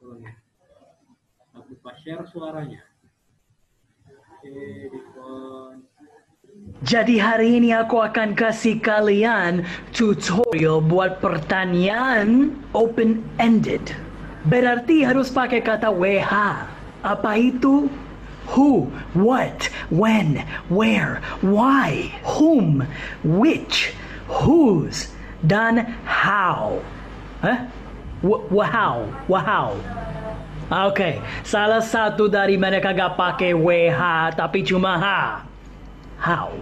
Tolong ya. Aku share suaranya. Oke, di phone. Jadi hari ini aku akan kasih kalian tutorial buat pertanyaan open-ended. Berarti harus pakai kata WH. Apa itu? Who, what, when, where, why, whom, which, whose, dan how. Hah? Wow. Oke, salah satu dari mereka gak pakai WH tapi cuma H. How.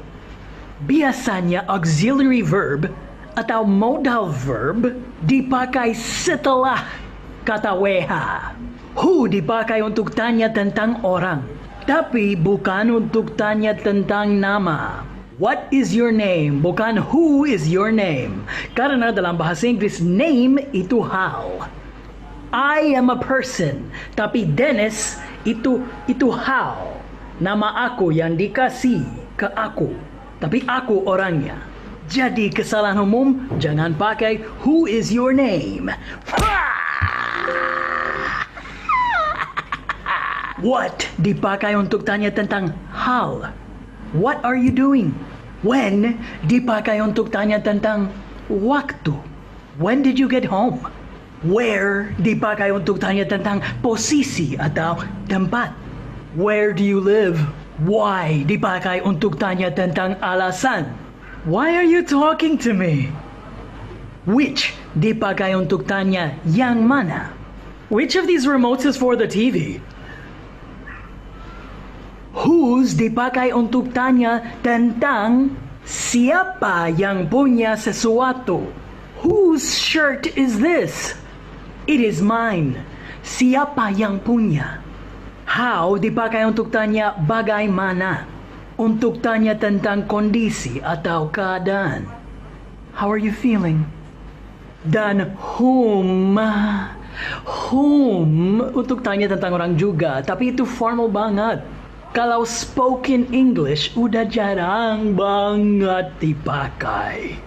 Biasanya auxiliary verb atau modal verb dipakai setelah kata WH. Who dipakai untuk tanya tentang orang, tapi bukan untuk tanya tentang nama. What is your name? Bukan who is your name. Karena dalam bahasa Inggris name itu hal. I am a person, tapi Dennis itu hal. Nama aku yang dikasih ke aku, tapi aku orangnya. Jadi kesalahan umum jangan pakai who is your name. What dipakai untuk tanya tentang hal. What are you doing? When dipakai untuk tanya tentang waktu. When did you get home? Where dipakai untuk tanya tentang posisi atau tempat. Where do you live? Why dipakai untuk tanya tentang alasan. Why are you talking to me? Which dipakai untuk tanya yang mana. Which of these remotes is for the TV? Whose dipakai untuk tanya tentang siapa yang punya sesuatu. Whose shirt is this? It is mine. Siapa yang punya? How dipakai untuk tanya bagaimana. Untuk tanya tentang kondisi atau keadaan. How are you feeling? Dan whom untuk tanya tentang orang juga, tapi itu formal banget. Kalau spoken English udah jarang banget dipakai.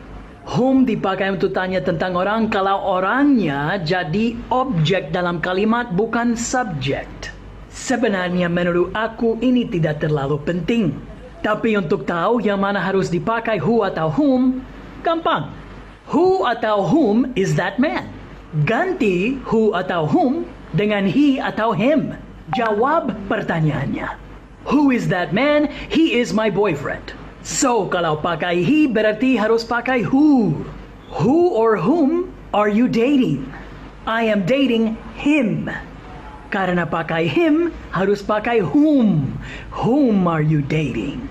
Whom dipakai untuk tanya tentang orang kalau orangnya jadi objek dalam kalimat bukan subject. Sebenarnya menurut aku ini tidak terlalu penting. Tapi untuk tahu yang mana harus dipakai who atau whom, gampang. Who atau whom is that man? Ganti who atau whom dengan he atau him. Jawab pertanyaannya. Who is that man? He is my boyfriend. So, kalau pakai he berarti harus pakai who. Who or whom are you dating? I am dating him. Karena pakai him, harus pakai whom. Whom are you dating?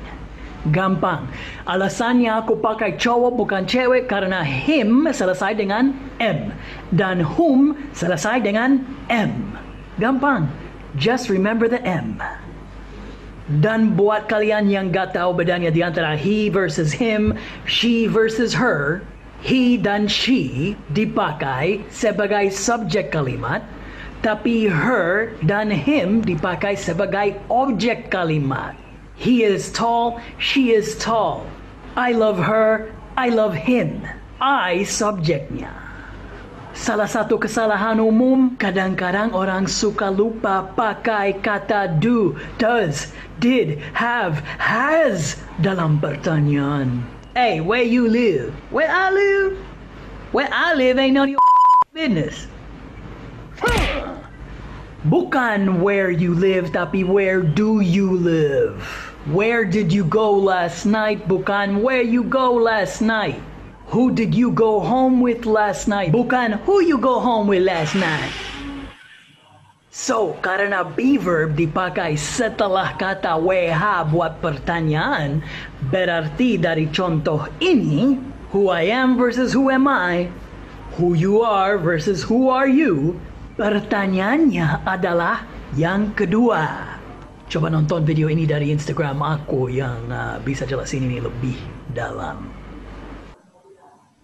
Gampang. Alasannya aku pakai cowok bukan cewek karena him selesai dengan M. Dan whom selesai dengan M. Gampang. Just remember the M. Dan buat kalian yang gak tahu bedanya di antara he versus him, she versus her, he dan she dipakai sebagai subjek kalimat, tapi her dan him dipakai sebagai objek kalimat. He is tall, she is tall. I love her, I love him. I subjeknya. Salah satu kesalahan umum, kadang-kadang orang suka lupa pakai kata do, does, did, have, has dalam pertanyaan. Hey, where you live? Where I live? Where I live ain't none of your business. Bukan where you live, tapi where do you live? Where did you go last night? Bukan where you go last night. Who did you go home with last night? Bukan who you go home with last night. So, karena be verb dipakai setelah kata WH buat pertanyaan, berarti dari contoh ini, who I am versus who am I, who you are versus who are you, pertanyaannya adalah yang kedua. Coba nonton video ini dari Instagram aku yang bisa jelasin ini lebih dalam.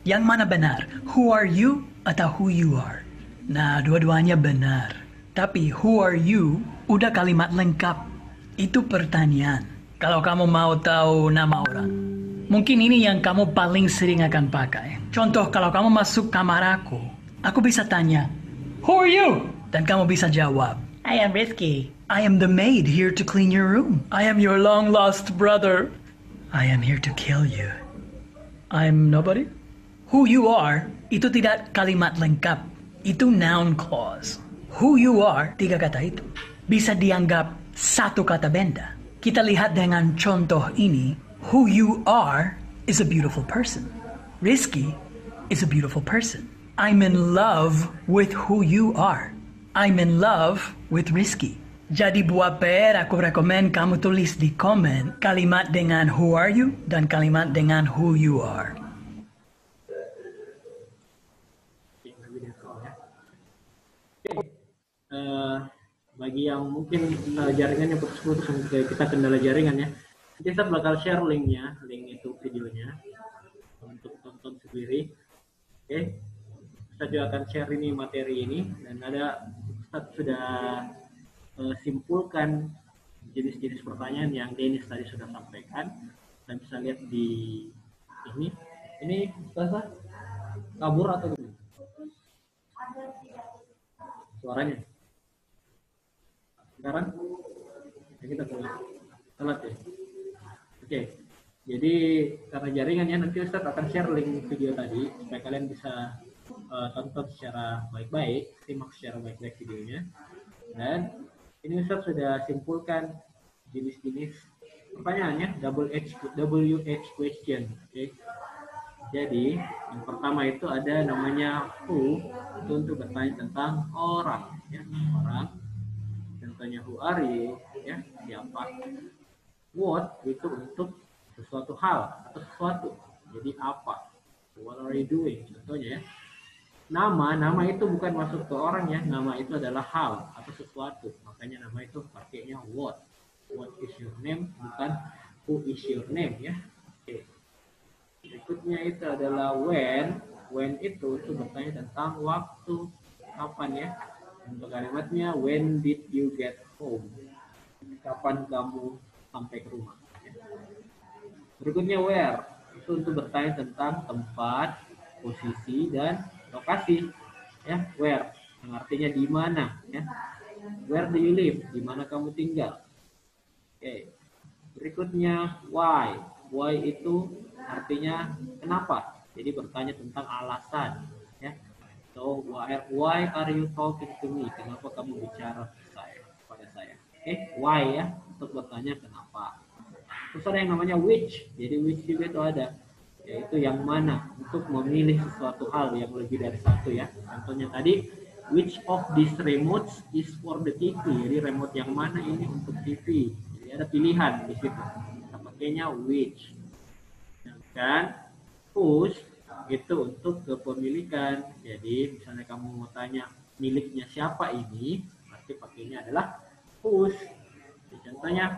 Yang mana benar? Who are you atau who you are? Nah, dua-duanya benar. Tapi who are you udah kalimat lengkap. Itu pertanyaan. Kalau kamu mau tahu nama orang, mungkin ini yang kamu paling sering akan pakai. Contoh, kalau kamu masuk kamar aku bisa tanya, who are you? Dan kamu bisa jawab, I am Rizky. I am the maid here to clean your room. I am your long lost brother. I am here to kill you. I'm nobody? Who you are, itu tidak kalimat lengkap. Itu noun clause. Who you are, 3 kata itu. Bisa dianggap satu kata benda. Kita lihat dengan contoh ini. Who you are is a beautiful person. Rizky is a beautiful person. I'm in love with who you are. I'm in love with Rizky. Jadi buat PR aku rekomen kamu tulis di komen kalimat dengan who are you dan kalimat dengan who you are. Bagi yang mungkin jaringannya putus-putus, kita kendala jaringan ya, kita bakal share linknya, link itu videonya untuk tonton sendiri. Oke, Ustaz juga akan share ini materi ini, dan ada Ustaz sudah simpulkan jenis-jenis pertanyaan yang Dennis tadi sudah sampaikan, dan bisa lihat di ini Ustaz kabur atau gimana suaranya sekarang ya, kita telat ya. Oke, jadi karena jaringannya nanti Ustaz akan share link video tadi supaya kalian bisa tonton secara baik-baik, simak secara baik-baik videonya. Dan ini Ustaz sudah simpulkan jenis-jenis pertanyaannya, WH question. Oke. Jadi yang pertama itu ada namanya who, itu untuk bertanya tentang orang, ya, orang. Contohnya who are you, ya, siapa. What itu untuk sesuatu hal atau sesuatu. Jadi apa? What are you doing? Contohnya ya. Nama itu bukan masuk ke orang ya. Nama itu adalah hal atau sesuatu. Makanya nama itu pakainya what. What is your name? Bukan who is your name ya. Oke. Berikutnya itu adalah when. When itu bertanya tentang waktu, kapan ya. Untuk kalimatnya when did you get home? Kapan kamu sampai ke rumah? Berikutnya where, itu untuk bertanya tentang tempat, posisi dan lokasi. Ya, where yang artinya di mana ya. Where do you live? Di mana kamu tinggal? Oke. Berikutnya why. Why itu artinya kenapa. Jadi bertanya tentang alasan ya. So, why are you talking to me? Kenapa kamu bicara kepada saya? Oke, why ya, untuk bertanya kenapa. Terus ada yang namanya which. Jadi which juga itu ada, yaitu yang mana, untuk memilih sesuatu hal yang lebih dari satu ya. Contohnya tadi, which of these remotes is for the TV. Jadi remote yang mana ini untuk TV. Jadi ada pilihan di situ. Kita pakainya which. Dan whose itu untuk kepemilikan. Jadi misalnya kamu mau tanya miliknya siapa ini, berarti pakainya adalah whose. Jadi, contohnya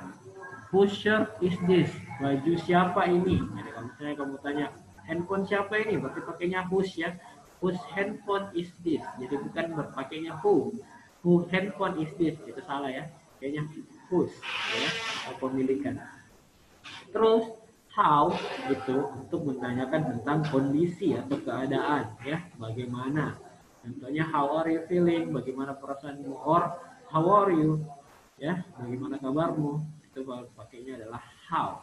whose shirt is this? Baju siapa ini? Jadi kalau misalnya kamu tanya handphone siapa ini, berarti pakainya whose ya. Whose handphone is this? Jadi bukan berpakainya who. Who handphone is this? Itu salah ya. Pakainya whose ya, kepemilikan. Terus how itu untuk menanyakan tentang kondisi atau keadaan ya, bagaimana. Contohnya how are you feeling, bagaimana perasaanmu, or how are you ya, bagaimana kabarmu. Itu pakainya adalah how.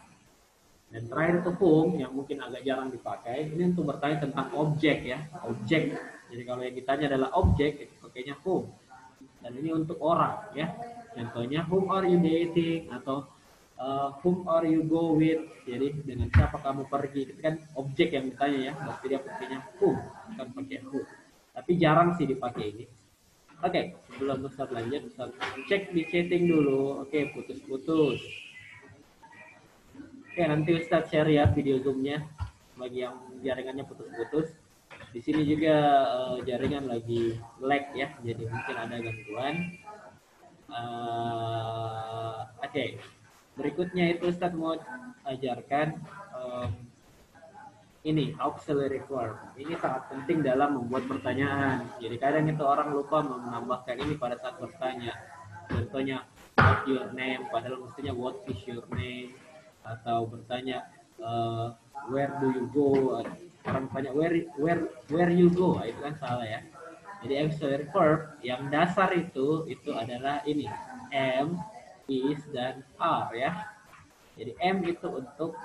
Dan terakhir itu whom, yang mungkin agak jarang dipakai. Ini untuk bertanya tentang objek ya, objek. Jadi kalau yang ditanya adalah objek, itu pakainya whom. Dan ini untuk orang ya. Contohnya whom are you dating, atau whom are you go with. Jadi dengan siapa kamu pergi, itu kan objek yang ditanya ya, berarti dia pakainya whom, bukan pakai who. Tapi jarang sih dipakai ini. Oke, sebelum Ustaz lanjut, Ustaz cek di chatting dulu. Oke, putus-putus. Oke, nanti Ustaz share ya video zoomnya bagi yang jaringannya putus-putus. Di sini juga jaringan lagi lag ya, jadi mungkin ada gangguan. Oke. Berikutnya itu Ustaz mau ajarkan ini auxiliary verb. Ini sangat penting dalam membuat pertanyaan. Jadi kadang itu orang lupa menambahkan ini pada saat bertanya. Contohnya what's your name, padahal mestinya what is your name. Atau bertanya where do you go. Orang tanya where you go, itu kan salah ya. Jadi auxiliary verb yang dasar itu adalah ini am, is, dan are ya. Jadi am itu untuk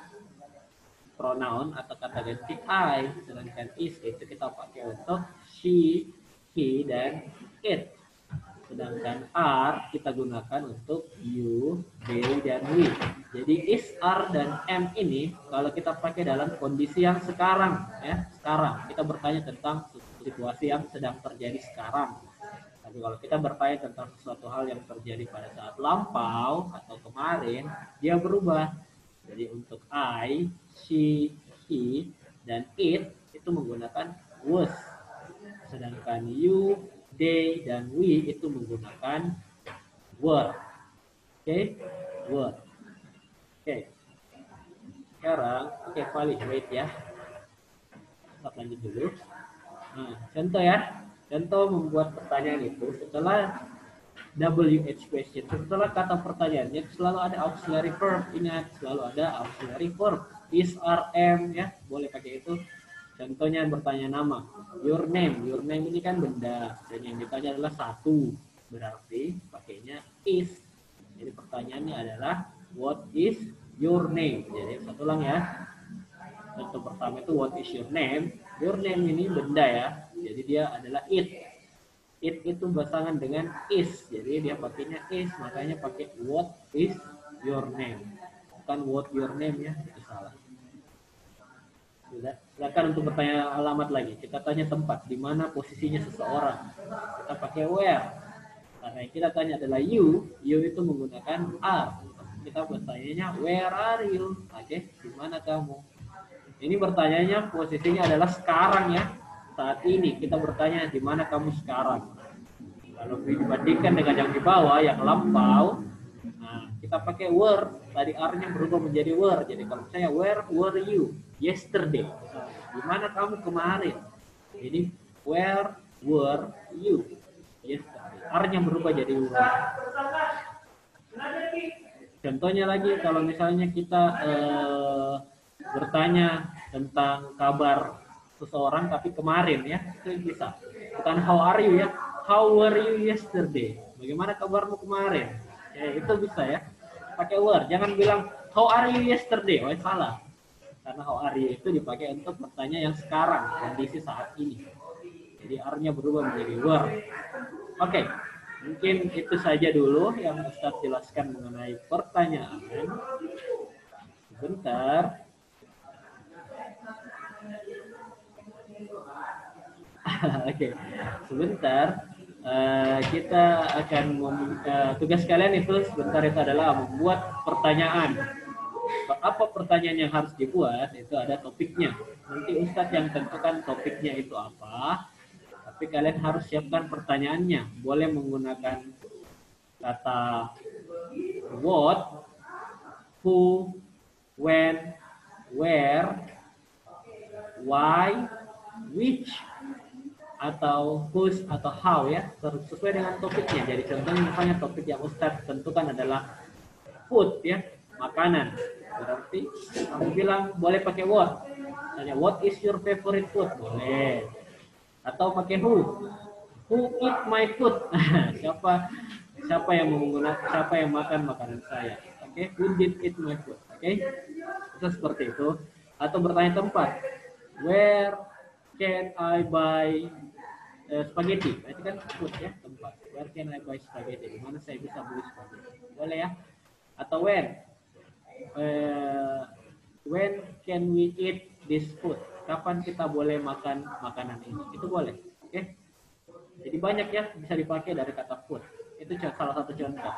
pronoun atau kata ganti I, sedangkan is itu kita pakai untuk she, he, dan it. Sedangkan are kita gunakan untuk you, they, dan we. Jadi is, are, dan am ini kalau kita pakai dalam kondisi yang sekarang, ya sekarang kita bertanya tentang situasi yang sedang terjadi sekarang. Tapi kalau kita bertanya tentang sesuatu hal yang terjadi pada saat lampau atau kemarin, dia berubah. Jadi untuk I, she, he, dan it itu menggunakan was. Sedangkan you, they, dan we itu menggunakan were. Oke, were. Oke. Sekarang, Vali, wait ya. Kita lanjut dulu. Nah, contoh ya. Contoh membuat pertanyaan itu setelah WH question. Setelah kata pertanyaannya selalu ada auxiliary verb. Ingat, selalu ada auxiliary verb. Is, are, am ya. Boleh pakai itu. Contohnya bertanya nama. Your name. Your name ini kan benda. Dan yang ditanya adalah satu. Berarti pakainya is. Jadi pertanyaannya adalah what is your name? Jadi satu ulang ya. Contoh pertama itu what is your name? Your name ini benda ya. Jadi dia adalah it. It itu pasangan dengan is. Jadi dia pakainya is. Makanya pakai what is your name. Bukan what your name ya. Itu salah. Sudah. Silakan untuk bertanya alamat lagi. Kita tanya tempat. Di mana posisinya seseorang. Kita pakai where. Karena yang kita tanya adalah you. You itu menggunakan are. Kita bertanya where are you? Oke, di mana kamu? Ini bertanyanya posisinya adalah sekarang ya. Saat ini kita bertanya di mana kamu sekarang. Kalau dibandingkan dengan yang di bawah yang lampau, nah kita pakai were. Tadi are-nya berubah menjadi were. Jadi kalau saya where were you yesterday? Di mana kamu kemarin? Jadi where were you yesterday? Are-nya berubah jadi were. Contohnya lagi kalau misalnya kita bertanya tentang kabar seseorang tapi kemarin ya, itu bisa. Bukan how are you ya, how were you yesterday? Bagaimana kabarmu kemarin? Ya, itu bisa ya. Pakai were, jangan bilang how are you yesterday. Oh, salah. Karena how are you itu dipakai untuk bertanya yang sekarang, kondisi saat ini. Jadi are-nya berubah menjadi were. Oke. Mungkin itu saja dulu yang Ustadz jelaskan mengenai pertanyaan. Sebentar. Oke, sebentar. Kita akan tugas kalian itu sebentar itu adalah membuat pertanyaan. Apa pertanyaan yang harus dibuat? Itu ada topiknya. Nanti Ustadz yang tentukan topiknya itu apa. Tapi kalian harus siapkan pertanyaannya. Boleh menggunakan kata what, who, when, where, why, which, atau whose atau how ya, sesuai dengan topiknya. Jadi contohnya misalnya topik yang Ustadz tentukan adalah food ya, makanan. Berarti kamu bilang boleh pakai what. Misalnya what is your favorite food? Boleh. Atau pakai who eat my food? siapa yang menggunakan, siapa yang makan makanan saya? Oke, who did eat my food? Oke, itu seperti itu. Atau bertanya tempat, where can I buy spaghetti? Itu kan food ya, tempat. Where can I buy spaghetti? Di mana saya bisa beli spaghetti? Boleh ya. Atau when can we eat this food? Kapan kita boleh makan makanan ini? Itu boleh. Oke. Jadi banyak ya bisa dipakai dari kata food. Itu salah satu contoh.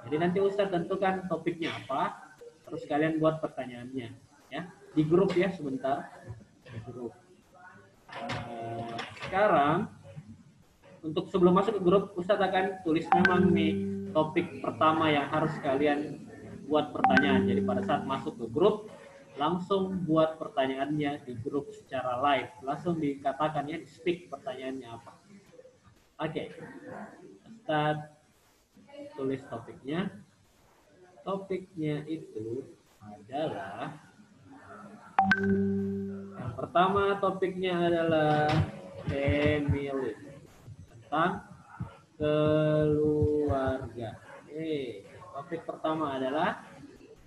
Jadi nanti Ustadz tentukan topiknya apa, terus kalian buat pertanyaannya ya. Di grup ya sebentar. Di grup. Sekarang untuk sebelum masuk ke grup, Ustadz akan tulis memang nih topik pertama yang harus kalian buat pertanyaan. Jadi pada saat masuk ke grup langsung buat pertanyaannya di grup secara live. Langsung dikatakan ya, di speak pertanyaannya apa. Oke. Ustadz tulis topiknya. Topiknya itu adalah yang pertama topiknya adalah family. tentang keluarga. Oke, topik pertama adalah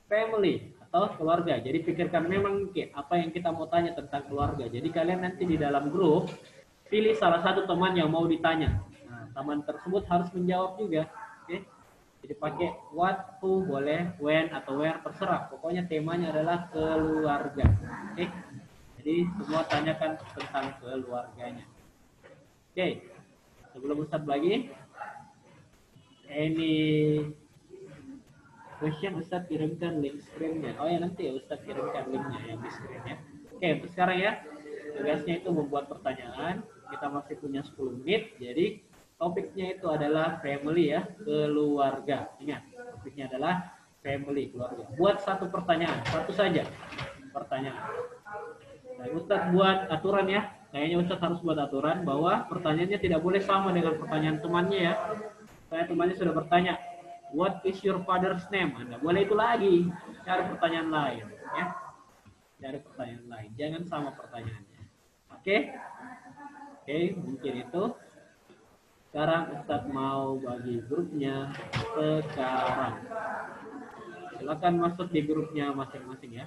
family atau keluarga. Jadi pikirkan memang apa yang kita mau tanya tentang keluarga. Jadi kalian nanti di dalam grup pilih salah satu teman yang mau ditanya. Nah, teman tersebut harus menjawab juga. Oke. Jadi pakai what, who, boleh, when atau where, terserah. Pokoknya temanya adalah keluarga. Oke. Jadi semua tanyakan tentang keluarganya. Oke. Sebelum Ustadz lagi, ini question Ustadz kirimkan link screen-nya. Oh ya, nanti ya Ustadz kirimkan linknya yang di screen-nya. Oke, untuk sekarang ya, tugasnya itu membuat pertanyaan. Kita masih punya 10 menit, jadi topiknya itu adalah family ya, keluarga. Ingat, topiknya adalah family, keluarga. Buat satu pertanyaan, satu saja pertanyaan. Nah, Ustadz buat aturan ya, kayaknya Ustadz harus buat aturan bahwa pertanyaannya tidak boleh sama dengan pertanyaan temannya ya. Saya temannya sudah bertanya, what is your father's name? Anda boleh itu lagi, cari pertanyaan lain ya. Cari pertanyaan lain, jangan sama pertanyaannya. Oke? Oke, mungkin itu. Sekarang Ustadz mau bagi grupnya sekarang. Silakan masuk di grupnya masing-masing ya.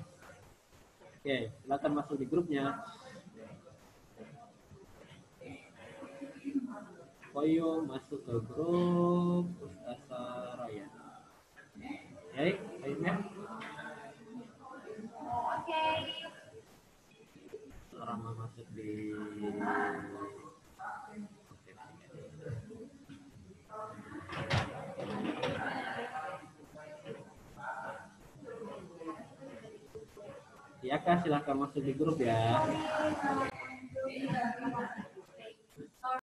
Oke, silakan masuk di grupnya. Koyo masuk ke grup Ustaz Saraya. Oke, baiknya. Oke. Rama masuk di Ya Kak, silahkan masuk di grup ya.